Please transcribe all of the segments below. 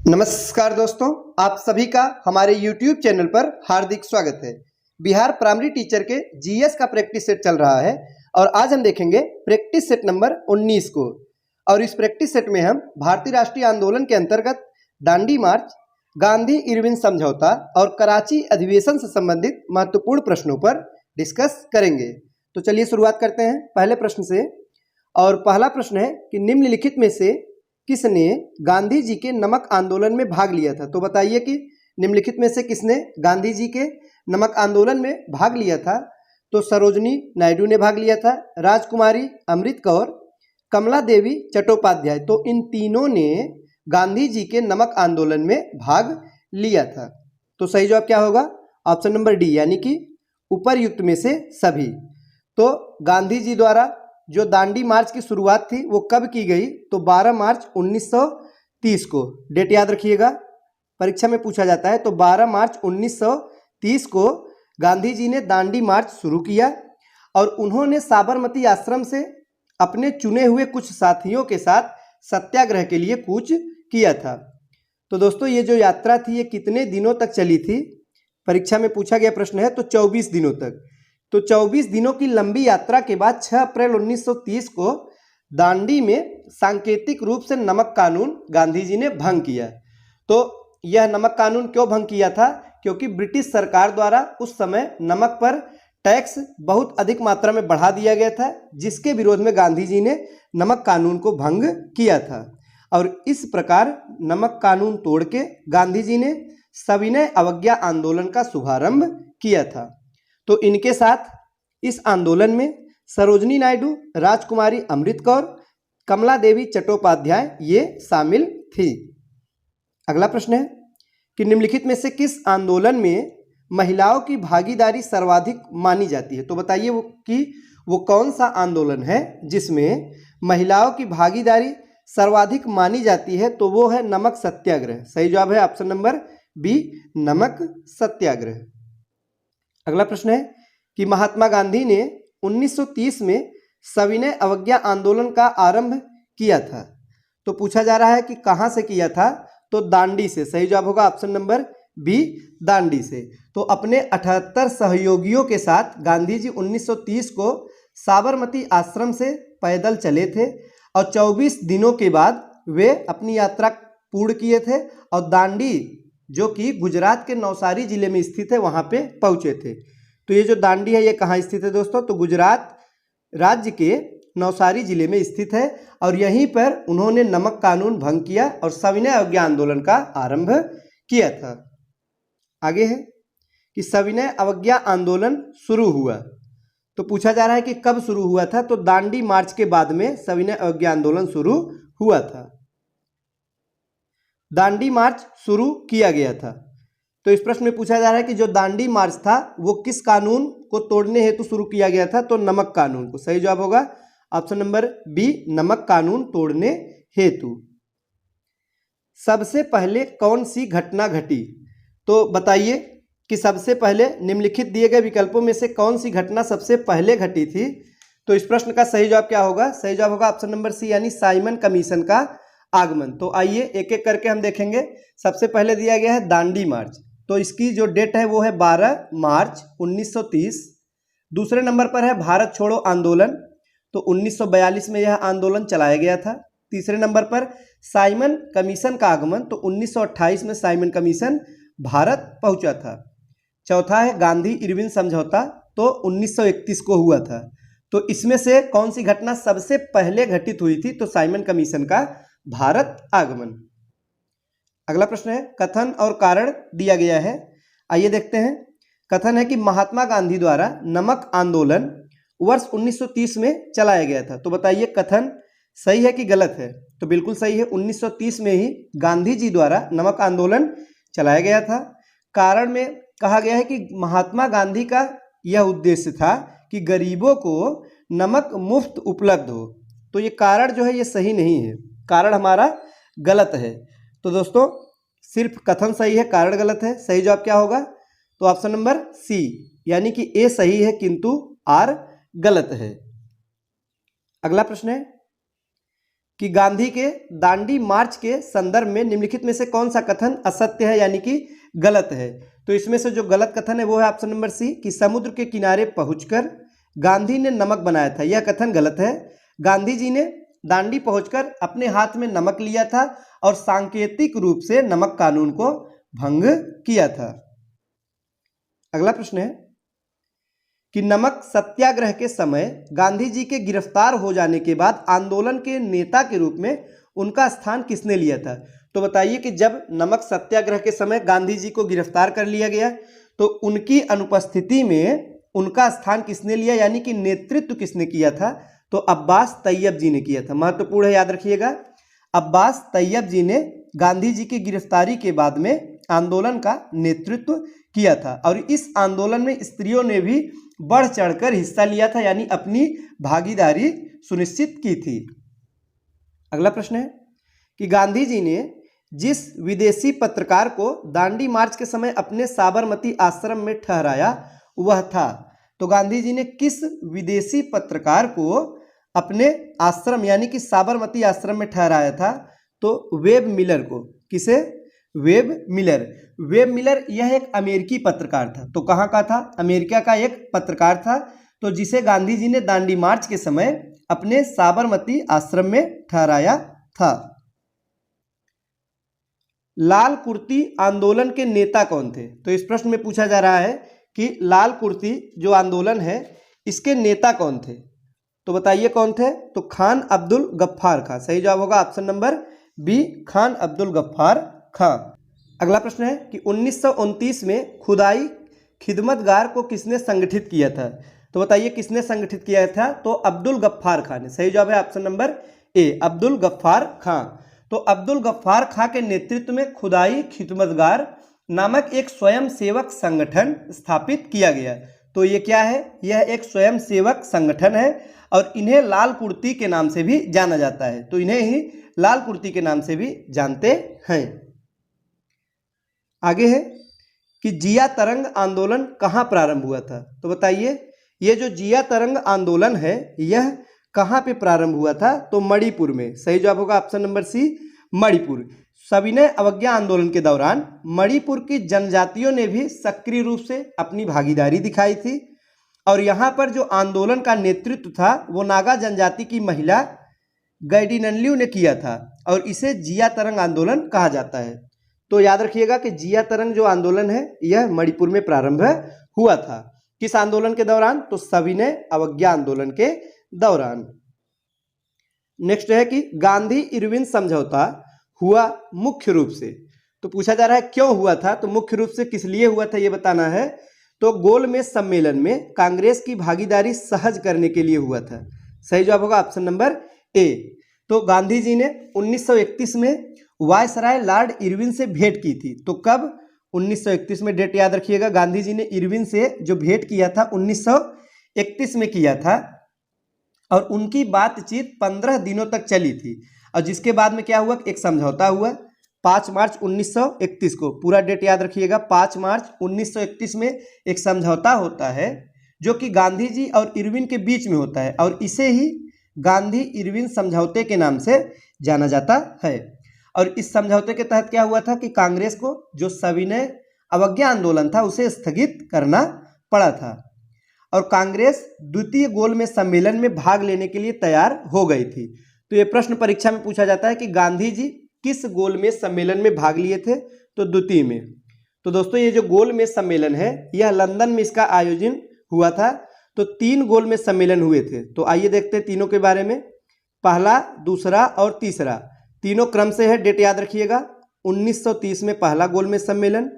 नमस्कार दोस्तों, आप सभी का हमारे YouTube चैनल पर हार्दिक स्वागत है। बिहार प्राइमरी टीचर के जीएस का प्रैक्टिस सेट चल रहा है और आज हम देखेंगे प्रैक्टिस सेट नंबर 19 को। और इस प्रैक्टिस सेट में हम भारतीय राष्ट्रीय आंदोलन के अंतर्गत दांडी मार्च, गांधी इरविन समझौता और कराची अधिवेशन से संबंधित महत्वपूर्ण प्रश्नों पर डिस्कस करेंगे। तो चलिए शुरुआत करते हैं पहले प्रश्न से। और पहला प्रश्न है कि निम्नलिखित में से किसने गांधी जी के नमक आंदोलन में भाग लिया था। तो बताइए कि निम्नलिखित में से किसने गांधी जी के नमक आंदोलन में भाग लिया था। तो सरोजनी नायडू ने भाग लिया था, राजकुमारी अमृत कौर, कमला देवी चट्टोपाध्याय। तो इन तीनों ने गांधी जी के नमक आंदोलन में भाग लिया था। तो सही जवाब क्या होगा? ऑप्शन नंबर डी, यानी कि उपरयुक्त में से सभी। तो गांधी जी द्वारा जो दांडी मार्च की शुरुआत थी वो कब की गई? तो 12 मार्च 1930 को। डेट याद रखिएगा, परीक्षा में पूछा जाता है। तो 12 मार्च 1930 को गांधी जी ने दांडी मार्च शुरू किया और उन्होंने साबरमती आश्रम से अपने चुने हुए कुछ साथियों के साथ सत्याग्रह के लिए कूच किया था। तो दोस्तों ये जो यात्रा थी ये कितने दिनों तक चली थी? परीक्षा में पूछा गया प्रश्न है। तो 24 दिनों तक। तो 24 दिनों की लंबी यात्रा के बाद 6 अप्रैल 1930 को दांडी में सांकेतिक रूप से नमक कानून गांधी जी ने भंग किया। तो यह नमक कानून क्यों भंग किया था? क्योंकि ब्रिटिश सरकार द्वारा उस समय नमक पर टैक्स बहुत अधिक मात्रा में बढ़ा दिया गया था, जिसके विरोध में गांधी जी ने नमक कानून को भंग किया था। और इस प्रकार नमक कानून तोड़ के गांधी जी ने सविनय अवज्ञा आंदोलन का शुभारंभ किया था। तो इनके साथ इस आंदोलन में सरोजनी नायडू, राजकुमारी अमृत कौर, कमला देवी चट्टोपाध्याय ये शामिल थी। अगला प्रश्न है कि निम्नलिखित में से किस आंदोलन में महिलाओं की भागीदारी सर्वाधिक मानी जाती है। तो बताइए वो कौन सा आंदोलन है जिसमें महिलाओं की भागीदारी सर्वाधिक मानी जाती है। तो वो है नमक सत्याग्रह। सही जवाब है ऑप्शन नंबर बी, नमक सत्याग्रह। अगला प्रश्न है कि महात्मा गांधी ने 1930 में सविनय अवज्ञा आंदोलन का आरंभ किया था। तो पूछा जा रहा है कि कहाँ से किया था? तो दांडी से। सही जवाब होगा ऑप्शन नंबर बी, दांडी से। तो अपने 78 सहयोगियों के साथ गांधी जी 1930 को साबरमती आश्रम से पैदल चले थे और 24 दिनों के बाद वे अपनी यात्रा पूर्ण किए थे और दांडी, जो कि गुजरात के नवसारी जिले में स्थित है, वहां पे पहुंचे थे। तो ये जो दांडी है ये कहाँ स्थित है दोस्तों? तो गुजरात राज्य के नवसारी जिले में स्थित है और यहीं पर उन्होंने नमक कानून भंग किया और सविनय अवज्ञा आंदोलन का आरंभ किया था। आगे है कि सविनय अवज्ञा आंदोलन शुरू हुआ। तो पूछा जा रहा है कि कब शुरू हुआ था? तो दांडी मार्च के बाद में सविनय अवज्ञा आंदोलन शुरू हुआ था। दांडी मार्च शुरू किया गया था। तो इस प्रश्न में पूछा जा रहा है कि जो दांडी मार्च था वो किस कानून को तोड़ने हेतु शुरू किया गया था? तो नमक कानून को। सही जवाब होगा ऑप्शन नंबर बी, नमक कानून तोड़ने हेतु। सबसे पहले कौन सी घटना घटी? तो बताइए कि सबसे पहले निम्नलिखित दिए गए विकल्पों में से कौन सी घटना सबसे पहले घटी थी। तो इस प्रश्न का सही जवाब क्या होगा? सही जवाब होगा ऑप्शन नंबर सी, यानी साइमन कमीशन का आगमन। तो आइए एक एक करके हम देखेंगे। सबसे पहले दिया गया है दांडी मार्च। तो इसकी जो डेट है वो है 12 मार्च 1930। दूसरे नंबर पर है भारत छोड़ो आंदोलन। तो 1942 में यह आंदोलन चलाया गया था। तीसरे नंबर पर साइमन कमीशन का आगमन। तो 1928 में साइमन कमीशन भारत पहुंचा था। चौथा है गांधी इरविन समझौता। तो 1931 को हुआ था। तो इसमें से कौन सी घटना सबसे पहले घटित हुई थी? तो साइमन कमीशन का भारत आगमन। अगला प्रश्न है कथन और कारण दिया गया है। आइए देखते हैं। कथन है कि महात्मा गांधी द्वारा नमक आंदोलन वर्ष 1930 में चलाया गया था। तो बताइए कथन सही है कि गलत है? तो बिल्कुल सही है। 1930 में ही गांधी जी द्वारा नमक आंदोलन चलाया गया था। कारण में कहा गया है कि महात्मा गांधी का यह उद्देश्य था कि गरीबों को नमक मुफ्त उपलब्ध हो। तो ये कारण जो है ये सही नहीं है, कारण हमारा गलत है। तो दोस्तों सिर्फ कथन सही है, कारण गलत है। सही जवाब क्या होगा? तो ऑप्शन नंबर सी, यानी कि ए सही है किंतु आर गलत है। अगला प्रश्न है कि गांधी के दांडी मार्च के संदर्भ में निम्नलिखित में से कौन सा कथन असत्य है यानी कि गलत है। तो इसमें से जो गलत कथन है वो है ऑप्शन नंबर सी कि समुद्र के किनारे पहुंचकर गांधी ने नमक बनाया था। यह कथन गलत है। गांधी जी ने दांडी पहुंचकर अपने हाथ में नमक लिया था और सांकेतिक रूप से नमक कानून को भंग किया था। अगला प्रश्न है कि नमक सत्याग्रह के समय गांधी जी के गिरफ्तार हो जाने के बाद आंदोलन के नेता के रूप में उनका स्थान किसने लिया था। तो बताइए कि जब नमक सत्याग्रह के समय गांधी जी को गिरफ्तार कर लिया गया तो उनकी अनुपस्थिति में उनका स्थान किसने लिया यानी कि नेतृत्व किसने किया था। तो अब्बास तैयब जी ने किया था। महत्वपूर्ण है, याद रखिएगा। अब्बास तैयब जी ने गांधी जी की गिरफ्तारी के बाद में आंदोलन का नेतृत्व किया था और इस आंदोलन में स्त्रियों ने भी बढ़ चढ़कर हिस्सा लिया था यानी अपनी भागीदारी सुनिश्चित की थी। अगला प्रश्न है कि गांधी जी ने जिस विदेशी पत्रकार को दांडी मार्च के समय अपने साबरमती आश्रम में ठहराया वह था। तो गांधी जी ने किस विदेशी पत्रकार को अपने आश्रम यानी कि साबरमती आश्रम में ठहराया था। तो वेब मिलर को। किसे? Web Miller. वेब मिलर यह एक अमेरिकी पत्रकार था। तो कहाँ का था? अमेरिका का एक पत्रकार था। तो जिसे गांधी जी ने दांडी मार्च के समय अपने साबरमती आश्रम में ठहराया था। लाल कुर्ती आंदोलन के नेता कौन थे? तो इस प्रश्न में पूछा जा रहा है कि लाल कुर्ती जो आंदोलन है इसके नेता कौन थे। तो बताइए कौन थे। तो खान अब्दुल गफ्फार खां। सही जवाब होगा option number B, Khan Abdul Ghaffar Khan. अगला प्रश्न है कि 1929 में खुदाई खिदमतगार को किसने संगठित किया था। तो बताइए किसने संगठित किया था। तो अब्दुल गफ्फार खां ने। सही जवाब है option number A, Abdul Ghaffar Khan. तो अब्दुल गफ्फार खां के नेतृत्व में खुदाई खिदमतगार नामक एक स्वयं सेवक संगठन स्थापित किया गया। तो ये क्या है? यह एक स्वयं सेवक संगठन है और इन्हें लाल कुर्ती के नाम से भी जाना जाता है। तो इन्हें ही लाल कुर्ती के नाम से भी जानते हैं। आगे है कि जिया तरंग आंदोलन कहाँ प्रारंभ हुआ था। तो बताइए ये जो जिया तरंग आंदोलन है यह कहाँ पे प्रारंभ हुआ था। तो मणिपुर में। सही जवाब होगा ऑप्शन नंबर सी, मणिपुर। सविनय अवज्ञा आंदोलन के दौरान मणिपुर की जनजातियों ने भी सक्रिय रूप से अपनी भागीदारी दिखाई थी और यहाँ पर जो आंदोलन का नेतृत्व था वो नागा जनजाति की महिला गैडिनल्यू ने किया था और इसे जिया तरंग आंदोलन कहा जाता है। तो याद रखिएगा कि जिया तरंग जो आंदोलन है यह मणिपुर में प्रारंभ हुआ था। किस आंदोलन के दौरान? तो सविनय अवज्ञा आंदोलन के दौरान। नेक्स्ट है कि गांधी इरविन समझौता हुआ मुख्य रूप से। तो पूछा जा रहा है क्यों हुआ था। तो मुख्य रूप से किस लिए हुआ था ये बताना है। तो गोलमेज सम्मेलन में कांग्रेस की भागीदारी सहज करने के लिए हुआ था। सही जवाब होगा ऑप्शन नंबर ए। तो गांधी जी ने 1931 में वायसराय लॉर्ड इरविन से भेंट की थी। तो कब? 1931 में। डेट याद रखिएगा। गांधी जी ने इरविन से जो भेंट किया था 1931 में किया था और उनकी बातचीत 15 दिनों तक चली थी और जिसके बाद में क्या हुआ? एक समझौता हुआ 5 मार्च 1931 को। पूरा डेट याद रखिएगा। 5 मार्च 1931 में एक समझौता होता है जो कि गांधी जी और इरविन के बीच में होता है और इसे ही गांधी इरविन समझौते के नाम से जाना जाता है। और इस समझौते के तहत क्या हुआ था कि कांग्रेस को जो सविनय अवज्ञा आंदोलन था उसे स्थगित करना पड़ा था और कांग्रेस द्वितीय गोलमेज सम्मेलन में भाग लेने के लिए तैयार हो गई थी। तो ये प्रश्न परीक्षा में पूछा जाता है कि गांधी जी किस गोलमेज सम्मेलन में भाग लिए थे। तो द्वितीय में। तो दोस्तों ये जो गोलमेज सम्मेलन है यह लंदन में इसका आयोजन हुआ था। तो 3 गोलमेज सम्मेलन हुए थे। तो आइए देखते हैं तीनों के बारे में। पहला, दूसरा और तीसरा तीनों क्रम से है। डेट याद रखिएगा। 1930 में पहला गोलमेज सम्मेलन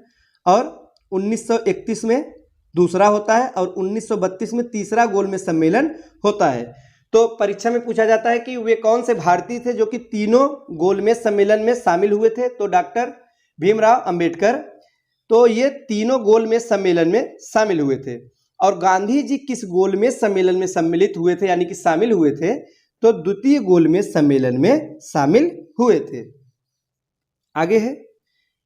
और 1931 में दूसरा होता है और 1932 में तीसरा गोलमेज सम्मेलन होता है। तो परीक्षा में पूछा जाता है कि वे कौन से भारतीय थे जो कि तीनों गोलमेज सम्मेलन में शामिल हुए थे। तो डॉक्टर भीमराव अंबेडकर। तो ये तीनों गोलमेज सम्मेलन में शामिल हुए थे। और गांधी जी किस गोलमेज सम्मेलन में सम्मिलित हुए थे यानी कि शामिल हुए थे? तो द्वितीय गोलमेज सम्मेलन में शामिल हुए थे। आगे है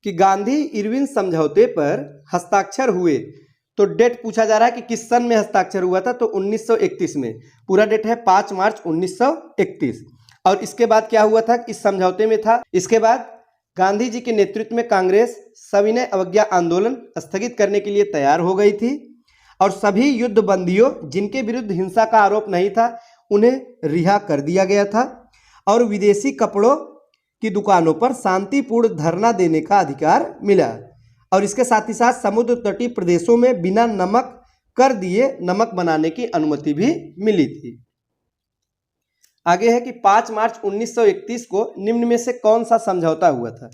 कि गांधी इरविन समझौते पर हस्ताक्षर हुए। तो डेट पूछा जा रहा है कि किस सन में हस्ताक्षर हुआ था। तो 1931 में। पूरा डेट है 5 मार्च 1931। और इसके बाद क्या हुआ था, इस समझौते में था, इसके बाद गांधी जी के नेतृत्व में कांग्रेस सविनय अवज्ञा आंदोलन स्थगित करने के लिए तैयार हो गई थी और सभी युद्ध बंदियों जिनके विरुद्ध हिंसा का आरोप नहीं था उन्हें रिहा कर दिया गया था और विदेशी कपड़ों की दुकानों पर शांतिपूर्ण धरना देने का अधिकार मिला और इसके साथ ही साथ समुद्र तटीय प्रदेशों में बिना नमक कर दिए नमक बनाने की अनुमति भी मिली थी। आगे है कि 5 मार्च 1931 को निम्न में से कौन सा समझौता हुआ था।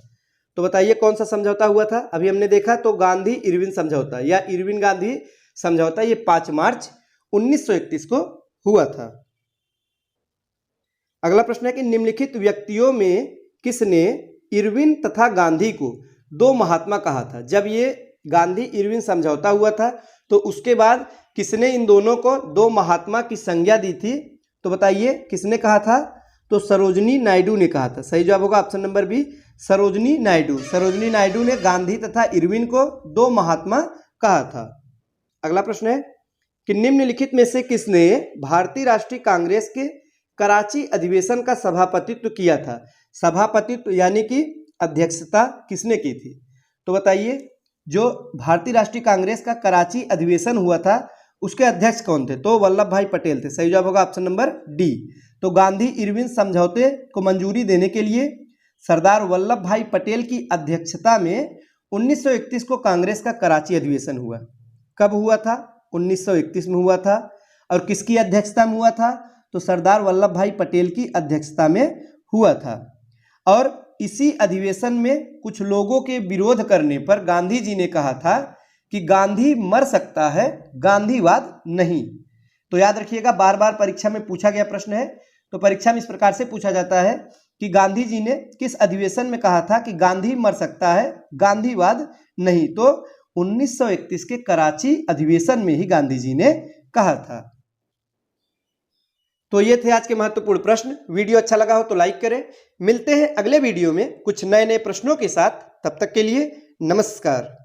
तो बताइए कौन सा समझौता हुआ था। अभी हमने देखा तो गांधी इरविन समझौता या इरविन गांधी समझौता, ये 5 मार्च 1931 को हुआ था। अगला प्रश्न है कि निम्नलिखित व्यक्तियों में किसने इरविन तथा गांधी को दो महात्मा कहा था। जब ये गांधी इरविन समझौता हुआ था तो उसके बाद किसने इन दोनों को दो महात्मा की संज्ञा दी थी। तो बताइए किसने कहा था। तो सरोजनी नायडू ने कहा था। सही जवाब होगा option number B, Sarojini Naidu. Sarojini Naidu ने गांधी तथा इरविन को दो महात्मा कहा था। अगला प्रश्न है कि निम्नलिखित में से किसने भारतीय राष्ट्रीय कांग्रेस के कराची अधिवेशन का सभापतित्व किया था। सभापतित्व यानी कि अध्यक्षता किसने की थी। तो बताइए जो भारतीय राष्ट्रीय कांग्रेस का कराची अधिवेशन हुआ था उसके अध्यक्ष कौन थे। तो वल्लभ भाई पटेल थे। सही जवाब होगा ऑप्शन नंबर डी। तो गांधी इरविन समझौते को मंजूरी देने के लिए सरदार वल्लभ भाई पटेल की अध्यक्षता में 1931 को कांग्रेस का कराची अधिवेशन हुआ। कब हुआ था। 1931 में हुआ था। और किसकी अध्यक्षता में हुआ था। तो सरदार वल्लभ भाई पटेल की अध्यक्षता में हुआ था। और इसी अधिवेशन में कुछ लोगों के विरोध करने पर गांधी जी ने कहा था कि गांधी मर सकता है, गांधीवाद नहीं। तो याद रखिएगा, बार बार परीक्षा में पूछा गया प्रश्न है। तो परीक्षा में इस प्रकार से पूछा जाता है कि गांधी जी ने किस अधिवेशन में कहा था कि गांधी मर सकता है, गांधीवाद नहीं। तो 1931 के कराची अधिवेशन में ही गांधी जी ने कहा था। तो ये थे आज के महत्वपूर्ण प्रश्न। वीडियो अच्छा लगा हो तो लाइक करें। मिलते हैं अगले वीडियो में कुछ नए नए प्रश्नों के साथ। तब तक के लिए नमस्कार।